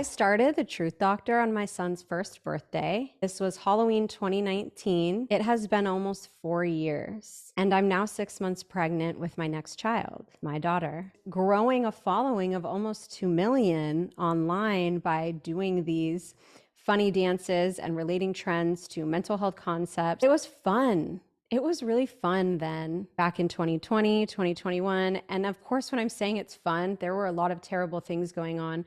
started The Truth Doctor on my son's first birthday. This was Halloween 2019. It has been almost 4 years, and I'm now 6 months pregnant with my next child, my daughter. Growing a following of almost 2 million online by doing these funny dances and relating trends to mental health concepts. It was fun. It was really fun then, back in 2020, 2021. And of course, when I'm saying it's fun, there were a lot of terrible things going on.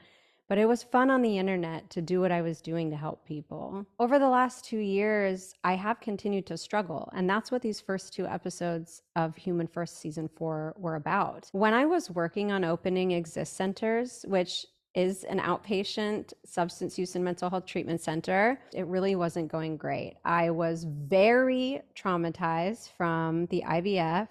But it was fun on the internet to do what I was doing to help people. Over the last 2 years, I have continued to struggle. And that's what these first two episodes of Human First Season 4 were about. When I was working on opening Exist Centers, which is an outpatient substance use and mental health treatment center, it really wasn't going great. I was very traumatized from the IVF,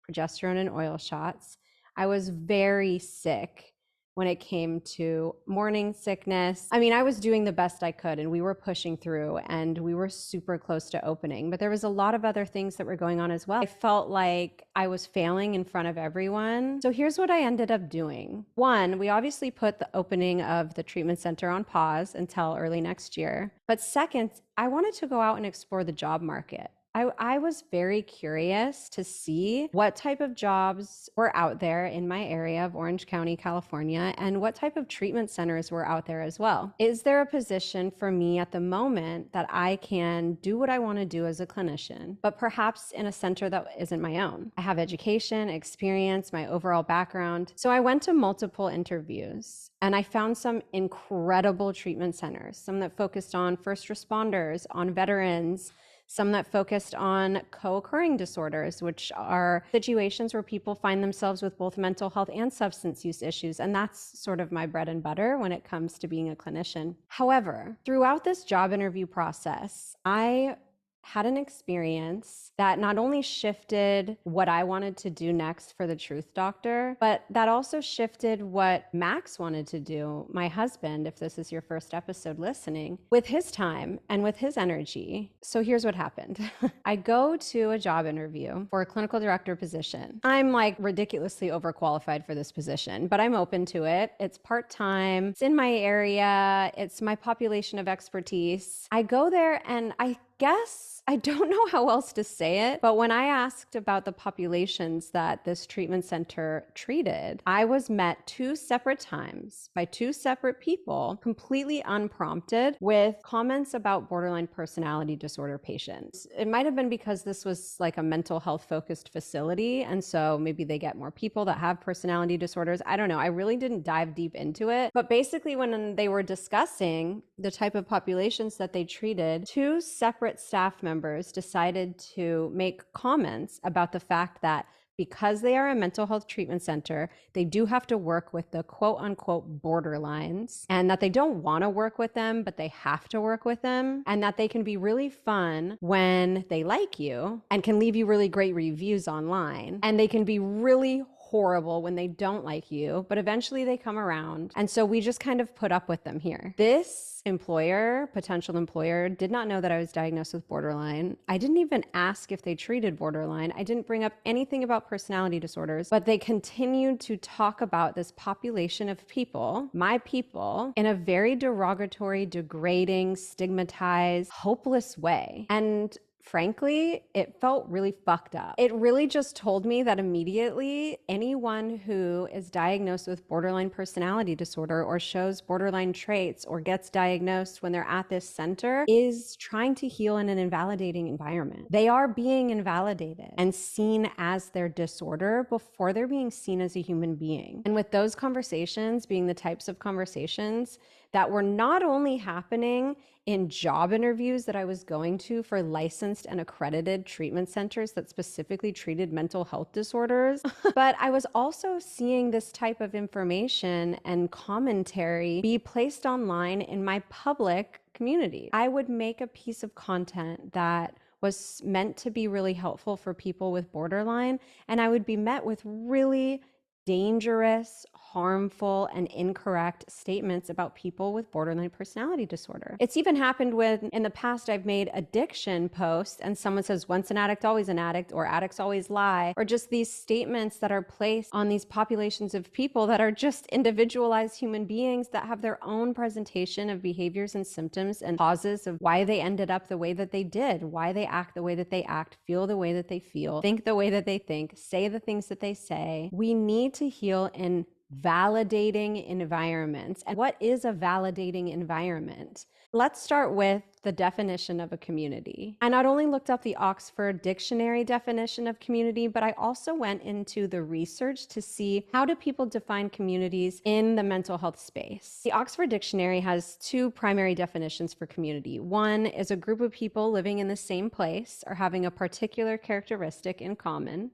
progesterone, and oil shots. I was very sick when it came to morning sickness. I mean, I was doing the best I could and we were pushing through and we were super close to opening, but there was a lot of other things that were going on as well. I felt like I was failing in front of everyone. So here's what I ended up doing. One, we obviously put the opening of the treatment center on pause until early next year. But second, I wanted to go out and explore the job market. I was very curious to see what type of jobs were out there in my area of Orange County, California, and what type of treatment centers were out there as well. Is there a position for me at the moment that I can do what I want to do as a clinician, but perhaps in a center that isn't my own? I have education, experience, my overall background. So I went to multiple interviews and I found some incredible treatment centers, some that focused on first responders, on veterans, some that focused on co-occurring disorders, which are situations where people find themselves with both mental health and substance use issues. And that's sort of my bread and butter when it comes to being a clinician. However, throughout this job interview process, I had an experience that not only shifted what I wanted to do next for the Truth Doctor, but that also shifted what Max wanted to do, my husband, if this is your first episode listening, with his time and with his energy. So here's what happened. I go to a job interview for a clinical director position. I'm like ridiculously overqualified for this position, but I'm open to it. It's part-time, it's in my area, it's my population of expertise. I go there and I guess I don't know how else to say it, but when I asked about the populations that this treatment center treated, I was met 2 separate times by 2 separate people, completely unprompted, with comments about borderline personality disorder patients. It might have been because this was like a mental health focused facility, and so maybe they get more people that have personality disorders. I don't know. I really didn't dive deep into it, but basically when they were discussing the type of populations that they treated, 2 separate staff members decided to make comments about the fact that because they are a mental health treatment center, they do have to work with the quote unquote borderlines, and that they don't want to work with them, but they have to work with them, and that they can be really fun when they like you and can leave you really great reviews online, and they can be really horrible when they don't like you, but eventually they come around. And so we just kind of put up with them here. This employer, potential employer, did not know that I was diagnosed with borderline. I didn't even ask if they treated borderline. I didn't bring up anything about personality disorders, but they continued to talk about this population of people, my people, in a very derogatory, degrading, stigmatized, hopeless way. And frankly, it felt really fucked up. It really just told me that immediately anyone who is diagnosed with borderline personality disorder or shows borderline traits or gets diagnosed when they're at this center is trying to heal in an invalidating environment. They are being invalidated and seen as their disorder before they're being seen as a human being. And with those conversations being the types of conversations that were not only happening in job interviews that I was going to for licensed and accredited treatment centers that specifically treated mental health disorders, but I was also seeing this type of information and commentary be placed online in my public community. I would make a piece of content that was meant to be really helpful for people with borderline, and I would be met with really dangerous, harmful, and incorrect statements about people with borderline personality disorder. It's even happened when in the past I've made addiction posts and someone says, once an addict, always an addict, or addicts always lie, or just these statements that are placed on these populations of people that are just individualized human beings that have their own presentation of behaviors and symptoms and causes of why they ended up the way that they did, why they act the way that they act, feel the way that they feel, think the way that they think, say the things that they say. We need to heal in validating environments. And what is a validating environment? Let's start with the definition of a community. I not only looked up the Oxford Dictionary definition of community, but I also went into the research to see how do people define communities in the mental health space. The Oxford Dictionary has two primary definitions for community. One is a group of people living in the same place or having a particular characteristic in common.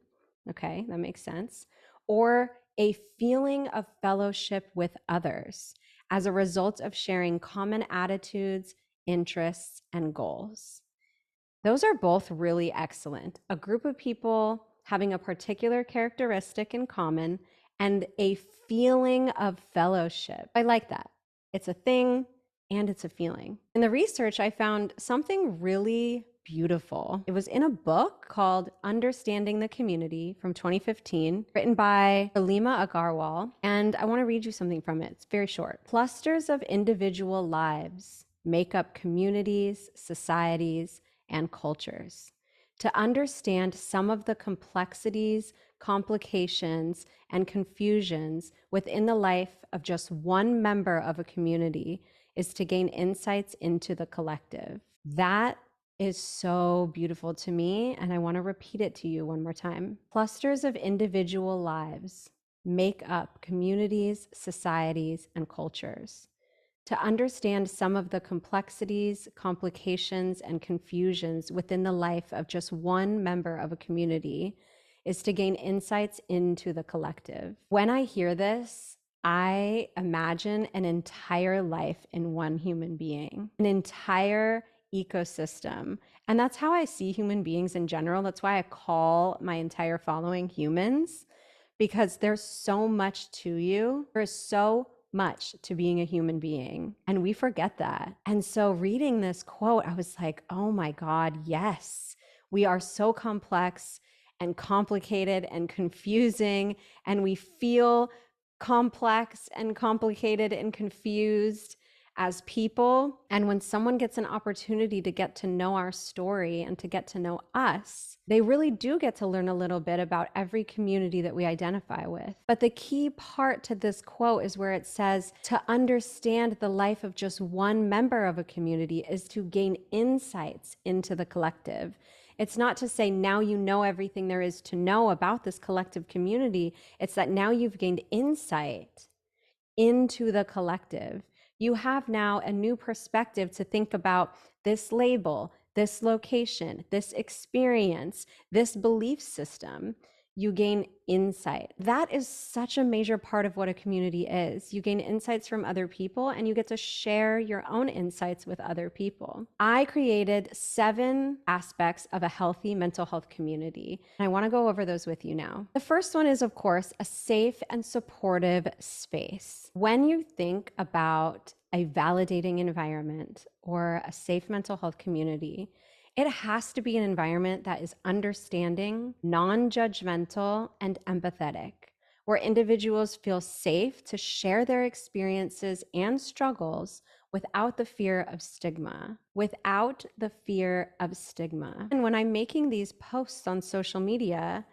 Okay, that makes sense. Or a feeling of fellowship with others as a result of sharing common attitudes, interests, and goals. Those are both really excellent. A group of people having a particular characteristic in common and a feeling of fellowship. I like that. It's a thing and it's a feeling. In the research, I found something really beautiful. It was in a book called Understanding the Community from 2015, written by Halima Agarwal. And I want to read you something from it. It's very short. Clusters of individual lives make up communities, societies, and cultures. To understand some of the complexities, complications, and confusions within the life of just one member of a community is to gain insights into the collective. That is so beautiful to me, and I want to repeat it to you one more time. Clusters of individual lives make up communities, societies, and cultures. To understand some of the complexities, complications, and confusions within the life of just one member of a community is to gain insights into the collective. When I hear this, I imagine an entire life in one human being, an entire ecosystem. And that's how I see human beings in general. That's why I call my entire following humans, because there's so much to you. There's so much to being a human being, and we forget that. And so reading this quote, I was like, oh my God, yes, we are so complex and complicated and confusing, and we feel complex and complicated and confused as people. And when someone gets an opportunity to get to know our story and to get to know us, they really do get to learn a little bit about every community that we identify with. But the key part to this quote is where it says, to understand the life of just one member of a community is to gain insights into the collective. It's not to say now you know everything there is to know about this collective community. It's that now you've gained insight into the collective. You have now a new perspective to think about this label, this location, this experience, this belief system. You gain insight. That is such a major part of what a community is. You gain insights from other people and you get to share your own insights with other people. I created 7 aspects of a healthy mental health community, and I want to go over those with you now. The first one is, of course, a safe and supportive space. When you think about a validating environment or a safe mental health community, it has to be an environment that is understanding, non-judgmental, and empathetic, where individuals feel safe to share their experiences and struggles without the fear of stigma, without the fear of stigma. And when I'm making these posts on social media,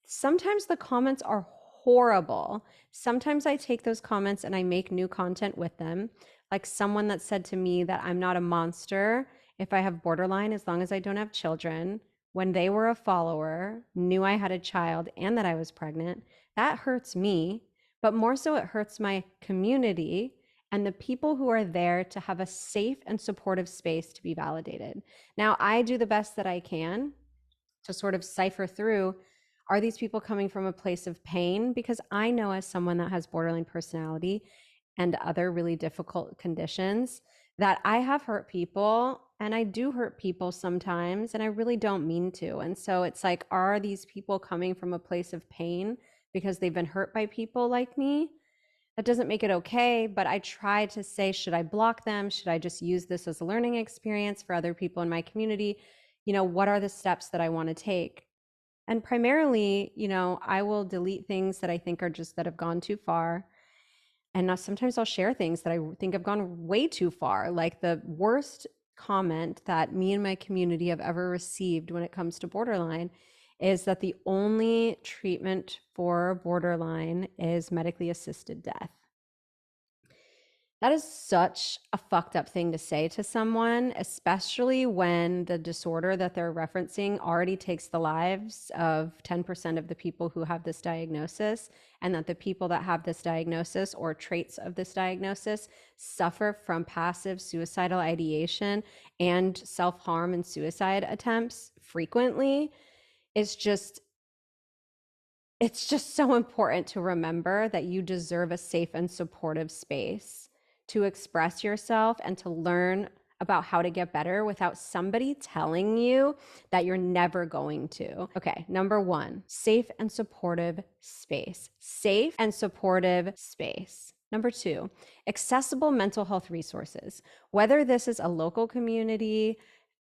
sometimes the comments are horrible. Sometimes I take those comments and I make new content with them. Like someone that said to me that I'm not a monster if I have borderline as long as I don't have children, when they were a follower, knew I had a child and that I was pregnant. That hurts me, but more so it hurts my community and the people who are there to have a safe and supportive space to be validated. Now, I do the best that I can to sort of cipher through, are these people coming from a place of pain? Because I know, as someone that has borderline personality and other really difficult conditions, that I have hurt people and I do hurt people sometimes, and I really don't mean to. And so it's like, are these people coming from a place of pain because they've been hurt by people like me. That doesn't make it okay, but I try to say, should I block them? Should I just use this as a learning experience for other people in my community? What are the steps that I want to take? And primarily, I will delete things that I think are just that have gone too far. And sometimes I'll share things that I think have gone way too far. Like the worst comment that me and my community have ever received when it comes to borderline is that the only treatment for borderline is medically assisted death. That is such a fucked up thing to say to someone, especially when the disorder that they're referencing already takes the lives of 10% of the people who have this diagnosis, and that the people that have this diagnosis or traits of this diagnosis suffer from passive suicidal ideation and self-harm and suicide attempts frequently. It's just so important to remember that you deserve a safe and supportive space to express yourself and to learn about how to get better without somebody telling you that you're never going to. Okay, number one, safe and supportive space. Safe and supportive space. Number two, accessible mental health resources. Whether this is a local community,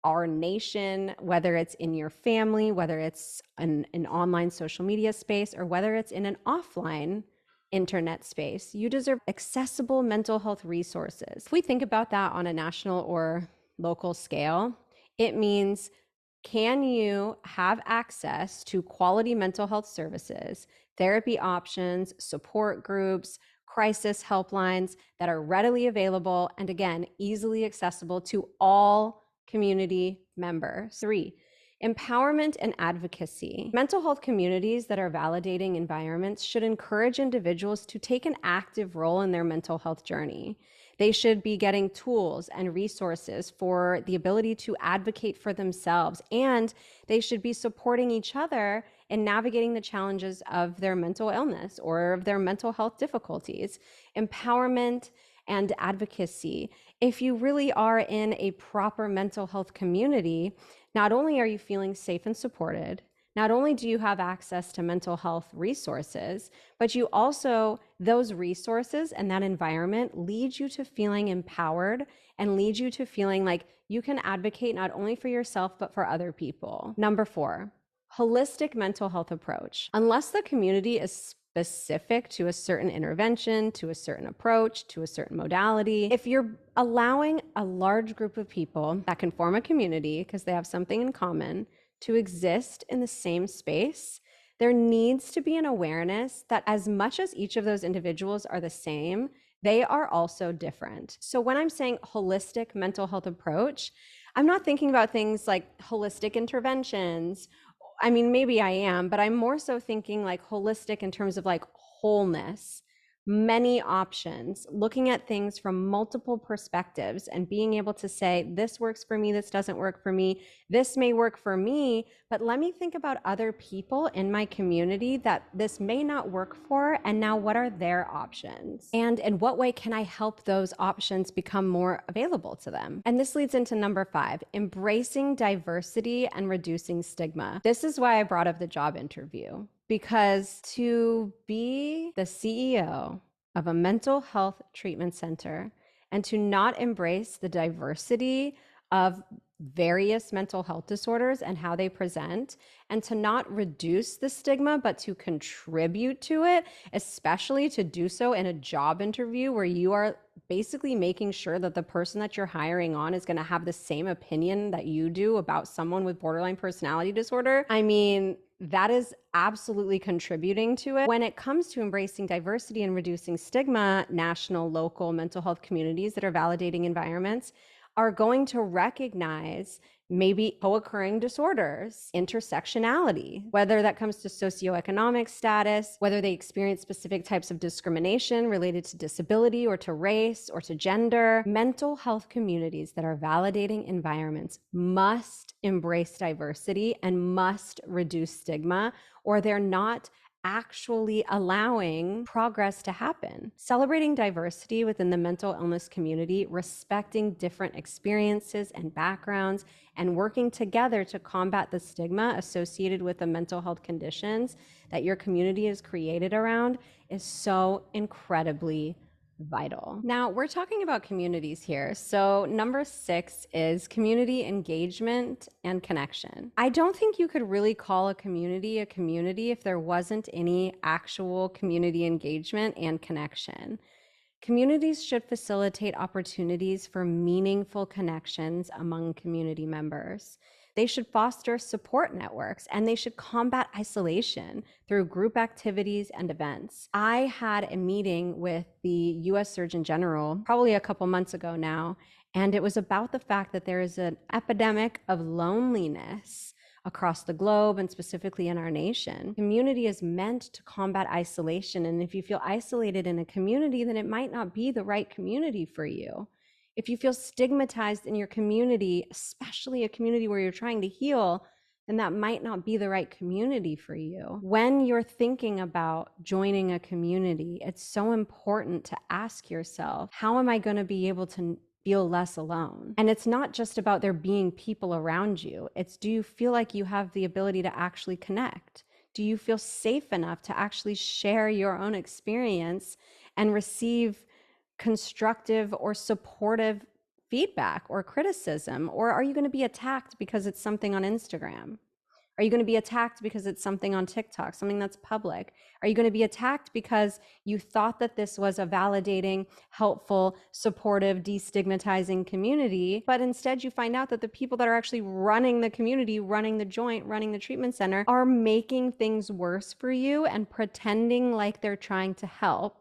our nation, whether it's in your family, whether it's an online social media space, or whether it's in an offline internet space, you deserve accessible mental health resources. If we think about that on a national or local scale, it means, can you have access to quality mental health services, therapy options, support groups, crisis helplines that are readily available and, again, easily accessible to all community members? Three, empowerment and advocacy. Mental health communities that are validating environments should encourage individuals to take an active role in their mental health journey. They should be getting tools and resources for the ability to advocate for themselves, and they should be supporting each other in navigating the challenges of their mental illness or of their mental health difficulties. Empowerment and advocacy. If you really are in a proper mental health community, not only are you feeling safe and supported, not only do you have access to mental health resources, but you also, those resources and that environment lead you to feeling empowered and lead you to feeling like you can advocate not only for yourself, but for other people. Number four, holistic mental health approach. Unless the community is specific to a certain intervention, to a certain approach, to a certain modality, if you're allowing a large group of people that can form a community because they have something in common to exist in the same space, there needs to be an awareness that as much as each of those individuals are the same, they are also different. So when I'm saying holistic mental health approach, I'm not thinking about things like holistic interventions. I mean, maybe I am, but I'm more so thinking like holistic in terms of like wholeness, many options, looking at things from multiple perspectives and being able to say, this works for me, this doesn't work for me, this may work for me, but let me think about other people in my community that this may not work for, and now what are their options? And in what way can I help those options become more available to them? And this leads into number five, embracing diversity and reducing stigma. This is why I brought up the job interview. Because to be the CEO of a mental health treatment center and to not embrace the diversity of various mental health disorders and how they present, and to not reduce the stigma, but to contribute to it, especially to do so in a job interview where you are basically making sure that the person that you're hiring on is going to have the same opinion that you do about someone with borderline personality disorder. I mean, that is absolutely contributing to it. When it comes to embracing diversity and reducing stigma, national, local mental health communities that are validating environments are going to recognize maybe co-occurring disorders, intersectionality, whether that comes to socioeconomic status, whether they experience specific types of discrimination related to disability or to race or to gender. Mental health communities that are validating environments must embrace diversity and must reduce stigma, or they're not actually allowing progress to happen. Celebrating diversity within the mental illness community, respecting different experiences and backgrounds, and working together to combat the stigma associated with the mental health conditions that your community is created around is so incredibly vital. Now, we're talking about communities here. So, number 6 is community engagement and connection. I don't think you could really call a community if there wasn't any actual community engagement and connection. Communities should facilitate opportunities for meaningful connections among community members. They should foster support networks, and they should combat isolation through group activities and events. I had a meeting with the US Surgeon General probably a couple months ago now, and it was about the fact that there is an epidemic of loneliness across the globe and specifically in our nation. Community is meant to combat isolation. And if you feel isolated in a community, then it might not be the right community for you. If you feel stigmatized in your community, especially a community where you're trying to heal, then that might not be the right community for you. When you're thinking about joining a community, it's so important to ask yourself, how am I going to be able to feel less alone? And it's not just about there being people around you. It's, do you feel like you have the ability to actually connect? Do you feel safe enough to actually share your own experience and receive constructive or supportive feedback or criticism? Or are you going to be attacked because it's something on Instagram? Are you going to be attacked because it's something on TikTok, something that's public? Are you going to be attacked because you thought that this was a validating, helpful, supportive, destigmatizing community, but instead you find out that the people that are actually running the community, running the joint, running the treatment center are making things worse for you and pretending like they're trying to help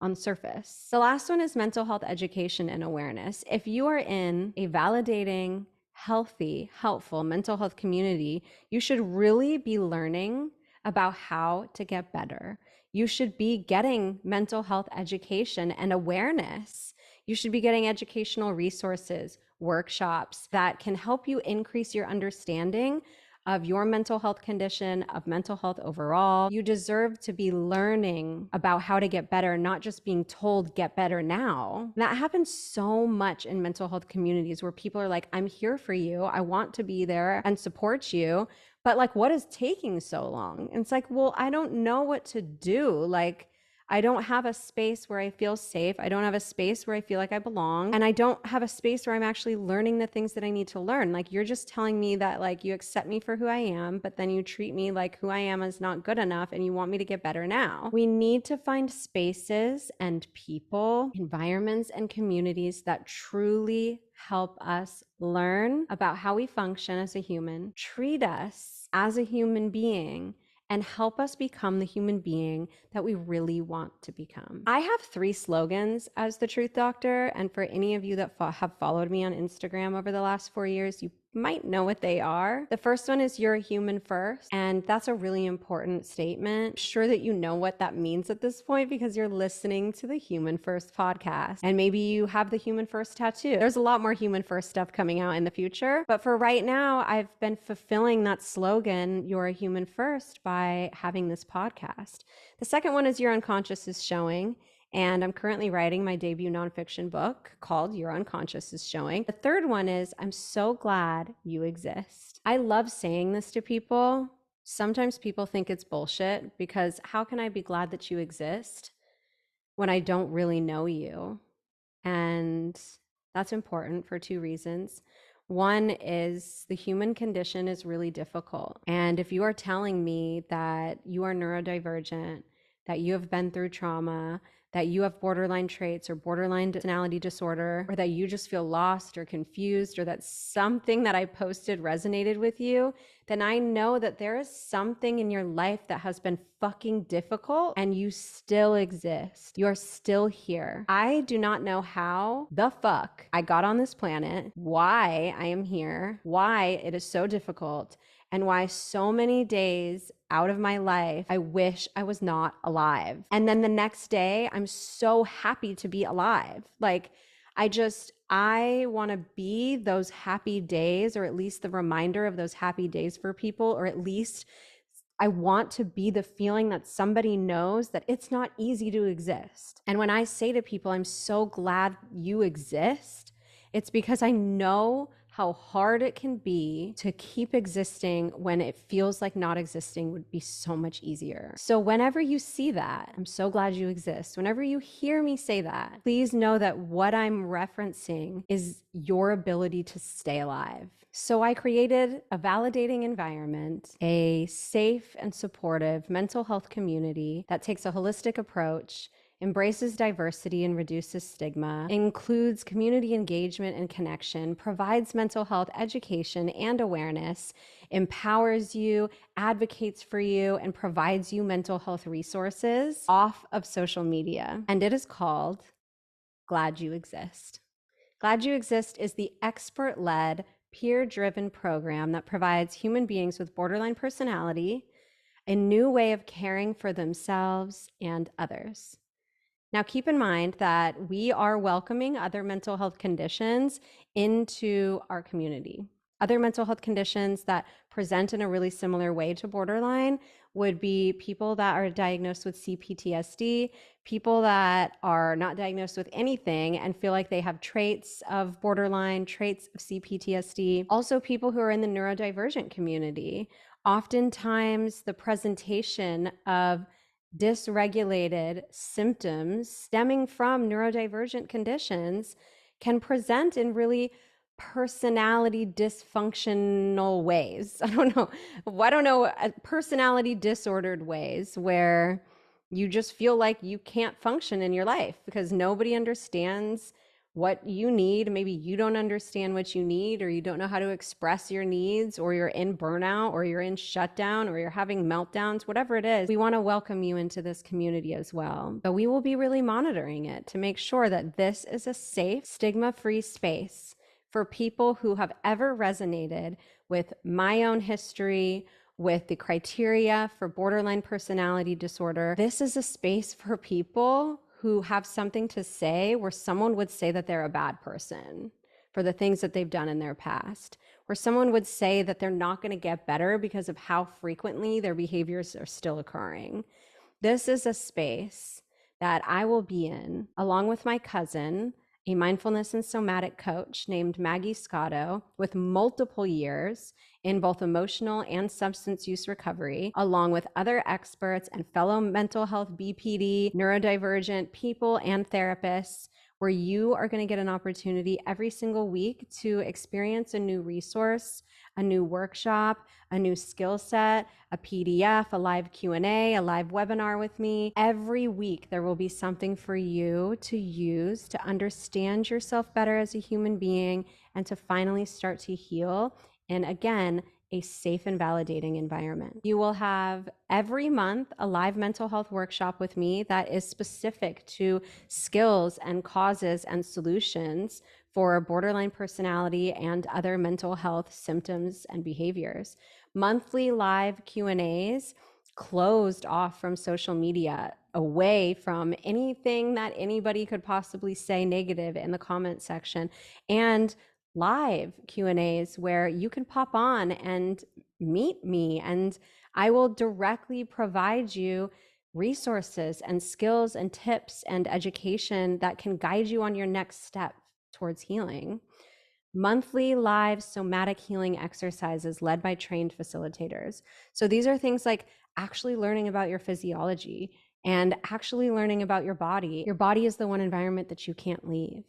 on the surface? The last one is mental health education and awareness. If you are in a validating, healthy, helpful mental health community, you should really be learning about how to get better. You should be getting mental health education and awareness. You should be getting educational resources, workshops that can help you increase your understanding of your mental health condition, of mental health overall. You deserve to be learning about how to get better, not just being told, get better now. That happens so much in mental health communities where people are like, I'm here for you. I want to be there and support you. But like, what is taking so long? And it's like, well, I don't know what to do. Like, I don't have a space where I feel safe. I don't have a space where I feel like I belong. And I don't have a space where I'm actually learning the things that I need to learn. Like, you're just telling me that like you accept me for who I am, but then you treat me like who I am is not good enough and you want me to get better now. We need to find spaces and people, environments and communities that truly help us learn about how we function as a human, treat us as a human being, and help us become the human being that we really want to become. I have 3 slogans as the Truth Doctor, and for any of you that have followed me on Instagram over the last 4 years, you might know what they are. The first one is, you're a human first, and that's a really important statement. I'm sure that you know what that means at this point because you're listening to the Human First podcast, and maybe you have the Human First tattoo. There's a lot more Human First stuff coming out in the future, but for right now, I've been fulfilling that slogan, you're a human first, by having this podcast. The second one is, your unconscious is showing. And I'm currently writing my debut nonfiction book called Your Unconscious is Showing. The third one is, I'm so glad you exist. I love saying this to people. Sometimes people think it's bullshit because how can I be glad that you exist when I don't really know you? And that's important for 2 reasons. One is, the human condition is really difficult. And if you are telling me that you are neurodivergent, that you have been through trauma, that you have borderline traits or borderline personality disorder, or that you just feel lost or confused, or that something that I posted resonated with you, then I know that there is something in your life that has been fucking difficult and you still exist. You're still here. I do not know how the fuck I got on this planet, why I am here, why it is so difficult, and why so many days out of my life, I wish I was not alive. And then the next day, I'm so happy to be alive. Like, I want to be those happy days, or at least the reminder of those happy days for people, or at least I want to be the feeling that somebody knows that it's not easy to exist. And when I say to people, I'm so glad you exist, it's because I know how hard it can be to keep existing when it feels like not existing would be so much easier. So whenever you see that, I'm so glad you exist. Whenever you hear me say that, please know that what I'm referencing is your ability to stay alive. So I created a validating environment, a safe and supportive mental health community that takes a holistic approach, embraces diversity and reduces stigma, includes community engagement and connection, provides mental health education and awareness, empowers you, advocates for you, and provides you mental health resources off of social media. And it is called Glad You Exist. Glad You Exist is the expert-led, peer-driven program that provides human beings with borderline personality a new way of caring for themselves and others. Now, keep in mind that we are welcoming other mental health conditions into our community. Other mental health conditions that present in a really similar way to borderline would be people that are diagnosed with CPTSD, people that are not diagnosed with anything and feel like they have traits of borderline, traits of CPTSD. Also, people who are in the neurodivergent community. Oftentimes, the presentation of dysregulated symptoms stemming from neurodivergent conditions can present in really personality dysfunctional ways. I don't know, personality disordered ways where you just feel like you can't function in your life because nobody understands what you need. Maybe you don't understand what you need, or you don't know how to express your needs, or you're in burnout, or you're in shutdown, or you're having meltdowns, whatever it is. We want to welcome you into this community as well. But we will be really monitoring it to make sure that this is a safe, stigma-free space for people who have ever resonated with my own history, with the criteria for borderline personality disorder. This is a space for people who have something to say, where someone would say that they're a bad person for the things that they've done in their past, where someone would say that they're not going to get better because of how frequently their behaviors are still occurring. This is a space that I will be in along with my cousin, a mindfulness and somatic coach named Maggie Scotto, with multiple years in both emotional and substance use recovery, along with other experts and fellow mental health BPD, neurodivergent people and therapists, where you are going to get an opportunity every single week to experience a new resource, a new workshop, a new skill set, a PDF, a live Q&A, a live webinar with me. Every week, there will be something for you to use to understand yourself better as a human being and to finally start to heal. And again, a safe and validating environment. You will have every month a live mental health workshop with me that is specific to skills and causes and solutions for borderline personality and other mental health symptoms and behaviors. Monthly live Q&As closed off from social media, away from anything that anybody could possibly say negative in the comment section, and live Q&As where you can pop on and meet me, and I will directly provide you resources and skills and tips and education that can guide you on your next step towards healing. Monthly live somatic healing exercises led by trained facilitators. So these are things like actually learning about your physiology and actually learning about your body. Your body is the one environment that you can't leave.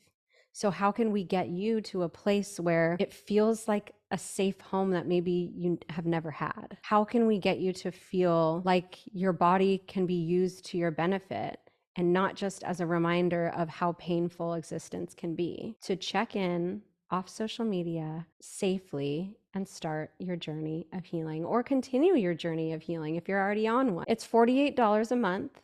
So how can we get you to a place where it feels like a safe home that maybe you have never had? How can we get you to feel like your body can be used to your benefit and not just as a reminder of how painful existence can be? To check in off social media safely and start your journey of healing, or continue your journey of healing if you're already on one. It's $48 a month.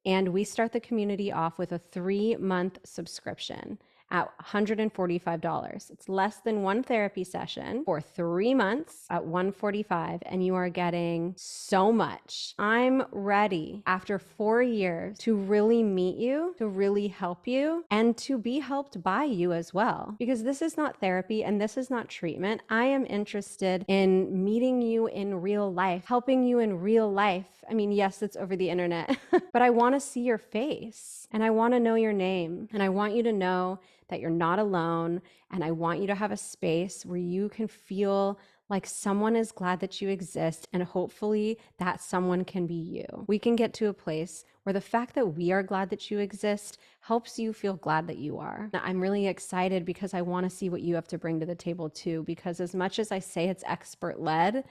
And we start the community off with a 3-month subscription. at $145. It's less than one therapy session for 3 months at $145, and you are getting so much. I'm ready after 4 years to really meet you, to really help you, and to be helped by you as well. Because this is not therapy and this is not treatment. I am interested in meeting you in real life, helping you in real life. I mean, yes, it's over the internet, but I want to see your face and I want to know your name, and I want you to know that you're not alone, and I want you to have a space where you can feel like someone is glad that you exist, and hopefully that someone can be you. We can get to a place where the fact that we are glad that you exist helps you feel glad that you are. I'm really excited because I want to see what you have to bring to the table too, because as much as I say it's expert-led,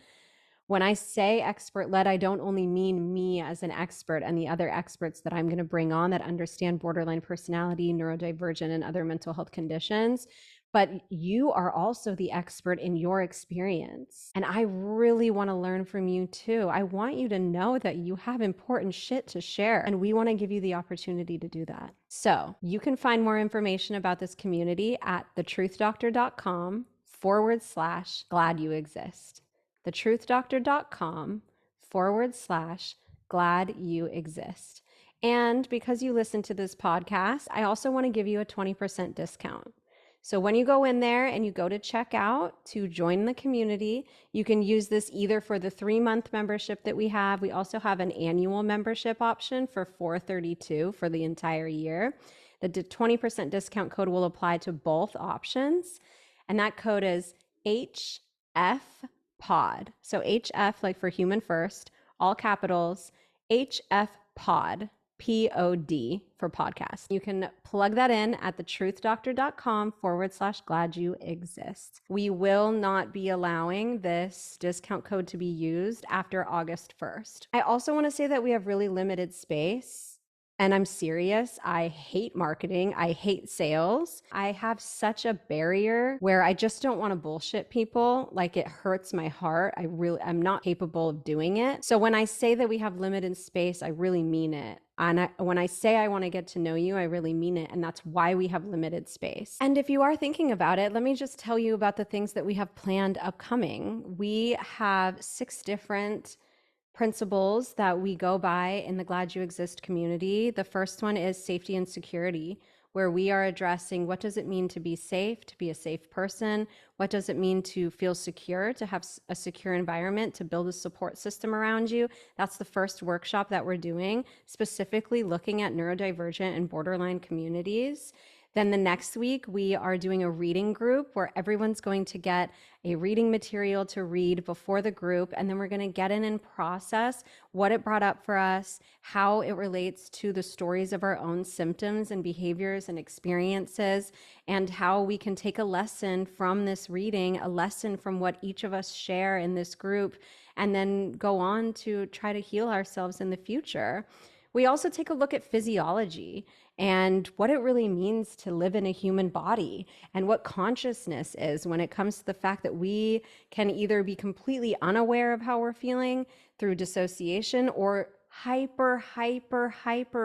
when I say expert-led, I don't only mean me as an expert and the other experts that I'm going to bring on that understand borderline personality, neurodivergent, and other mental health conditions, but you are also the expert in your experience. And I really want to learn from you too. I want you to know that you have important shit to share, and we want to give you the opportunity to do that. So you can find more information about this community at thetruthDoctor.com/glad you exist. thetruthDoctor.com/glad you exist. And because you listen to this podcast, I also want to give you a 20% discount. So when you go in there and you go to check out to join the community, you can use this either for the 3-month membership that we have. We also have an annual membership option for $432 for the entire year. The 20% discount code will apply to both options. And that code is HFPOD. So HF, like for human first, all capitals, HFPOD. POD for podcast. You can plug that in at thetruthDoctor.com/glad you exist. We will not be allowing this discount code to be used after August 1st. I also want to say that we have really limited space. And I'm serious. I hate marketing. I hate sales. I have such a barrier where I just don't want to bullshit people. Like, it hurts my heart. I'm not capable of doing it. So when I say that we have limited space, I really mean it. And when I say I want to get to know you, I really mean it. And that's why we have limited space. And if you are thinking about it, let me just tell you about the things that we have planned upcoming. We have 6 different principles that we go by in the Glad You Exist community. The first one is safety and security, where we are addressing what does it mean to be safe, to be a safe person? What does it mean to feel secure, to have a secure environment, to build a support system around you? That's the first workshop that we're doing, specifically looking at neurodivergent and borderline communities. Then the next week, we are doing a reading group where everyone's going to get a reading material to read before the group. And then we're going to get in and process what it brought up for us, how it relates to the stories of our own symptoms and behaviors and experiences, and how we can take a lesson from this reading, a lesson from what each of us share in this group, and then go on to try to heal ourselves in the future. We also take a look at physiology and what it really means to live in a human body, and what consciousness is when it comes to the fact that we can either be completely unaware of how we're feeling through dissociation, or hyper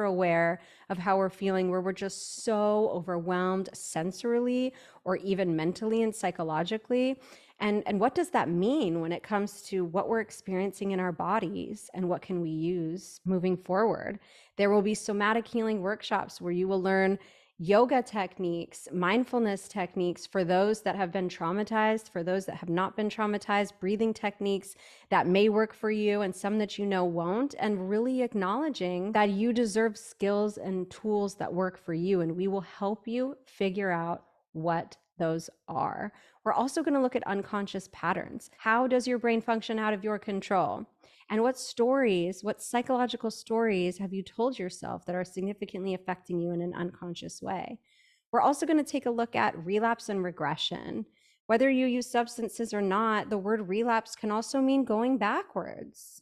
aware of how we're feeling, where we're just so overwhelmed sensorily or even mentally and psychologically. And what does that mean when it comes to what we're experiencing in our bodies, and what can we use moving forward? There will be somatic healing workshops where you will learn yoga techniques, mindfulness techniques for those that have been traumatized, for those that have not been traumatized, breathing techniques that may work for you and some that you know won't, and really acknowledging that you deserve skills and tools that work for you, and we will help you figure out what those are. We're also going to look at unconscious patterns. How does your brain function out of your control? And what stories, what psychological stories have you told yourself that are significantly affecting you in an unconscious way? We're also going to take a look at relapse and regression. Whether you use substances or not, the word relapse can also mean going backwards,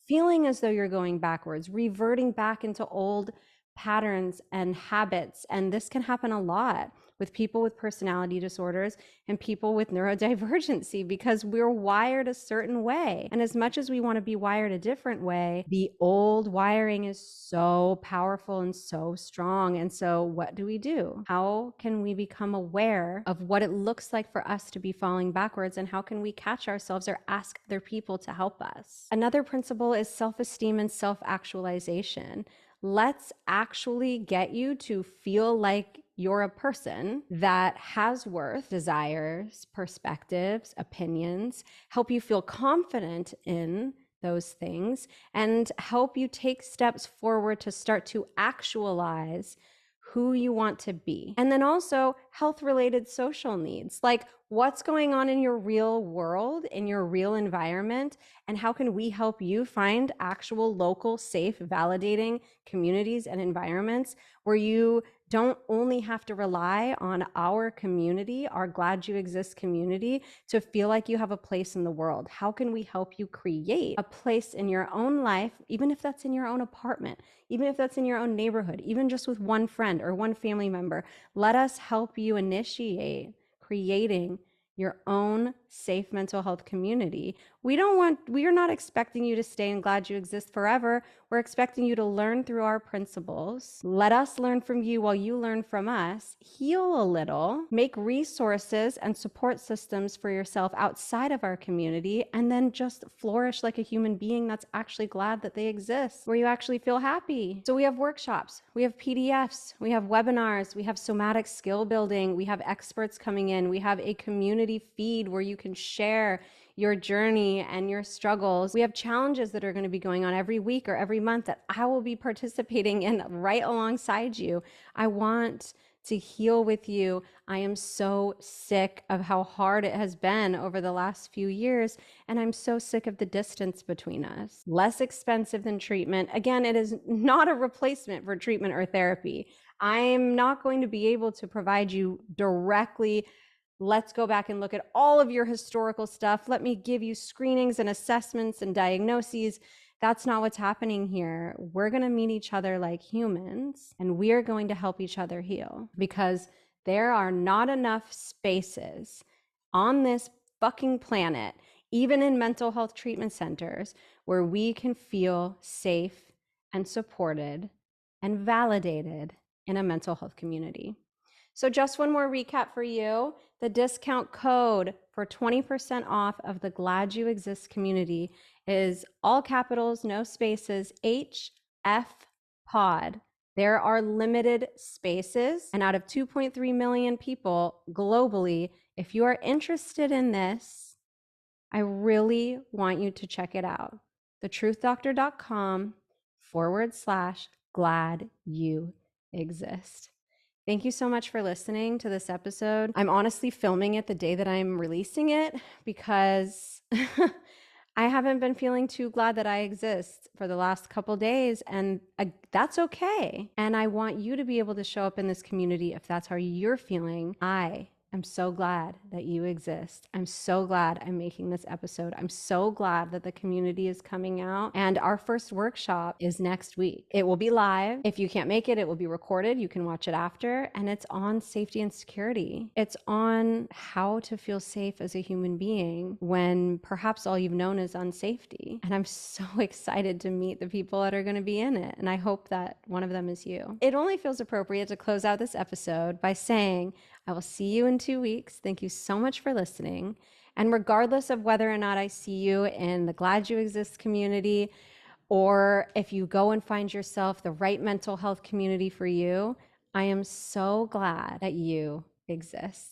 feeling as though you're going backwards, reverting back into old patterns and habits. And this can happen a lot with people with personality disorders and people with neurodivergency because we're wired a certain way. And as much as we want to be wired a different way, the old wiring is so powerful and so strong. And so what do? How can we become aware of what it looks like for us to be falling backwards, and how can we catch ourselves or ask other people to help us? Another principle is self-esteem and self-actualization. Let's actually get you to feel like you're a person that has worth, desires, perspectives, opinions, help you feel confident in those things, and help you take steps forward to start to actualize who you want to be. And then also health-related social needs, like what's going on in your real world, in your real environment, and how can we help you find actual local, safe, validating communities and environments where you don't only have to rely on our community, our Glad You Exist community, to feel like you have a place in the world. How can we help you create a place in your own life, even if that's in your own apartment, even if that's in your own neighborhood, even just with one friend or one family member? Let us help you initiate creating your own safe mental health community. We are not expecting you to stay and Glad You Exist forever. We're expecting you to learn through our principles. Let us learn from you while you learn from us. Heal a little, make resources and support systems for yourself outside of our community, and then just flourish like a human being that's actually glad that they exist, where you actually feel happy. So we have workshops, we have PDFs, we have webinars, we have somatic skill building, we have experts coming in, we have a community feed where you can share your journey and your struggles. We have challenges that are going to be going on every week or every month that I will be participating in right alongside you. I want to heal with you. I am so sick of how hard it has been over the last few years, and I'm so sick of the distance between us. Less expensive than treatment. Again, it is not a replacement for treatment or therapy. I'm not going to be able to provide you directly, let's go back and look at all of your historical stuff. Let me give you screenings and assessments and diagnoses. That's not what's happening here. We're going to meet each other like humans, and we are going to help each other heal, because there are not enough spaces on this fucking planet, even in mental health treatment centers, where we can feel safe and supported and validated in a mental health community. So just one more recap for you. The discount code for 20% off of the Glad You Exist community is all capitals, no spaces, HFPOD. There are limited spaces, and out of 2.3 million people globally, if you are interested in this, I really want you to check it out. thetruthDoctor.com/glad you exist. Thank you so much for listening to this episode. I'm honestly filming it the day that I'm releasing it because I haven't been feeling too glad that I exist for the last couple days, and that's okay. And I want you to be able to show up in this community if that's how you're feeling. I'm so glad that you exist. I'm so glad I'm making this episode. I'm so glad that the community is coming out. And our first workshop is next week. It will be live. If you can't make it, it will be recorded. You can watch it after. And it's on safety and security. It's on how to feel safe as a human being when perhaps all you've known is unsafety. And I'm so excited to meet the people that are going to be in it. And I hope that one of them is you. It only feels appropriate to close out this episode by saying, I will see you in 2 weeks. Thank you so much for listening. And regardless of whether or not I see you in the Glad You Exist community, or if you go and find yourself the right mental health community for you, I am so glad that you exist.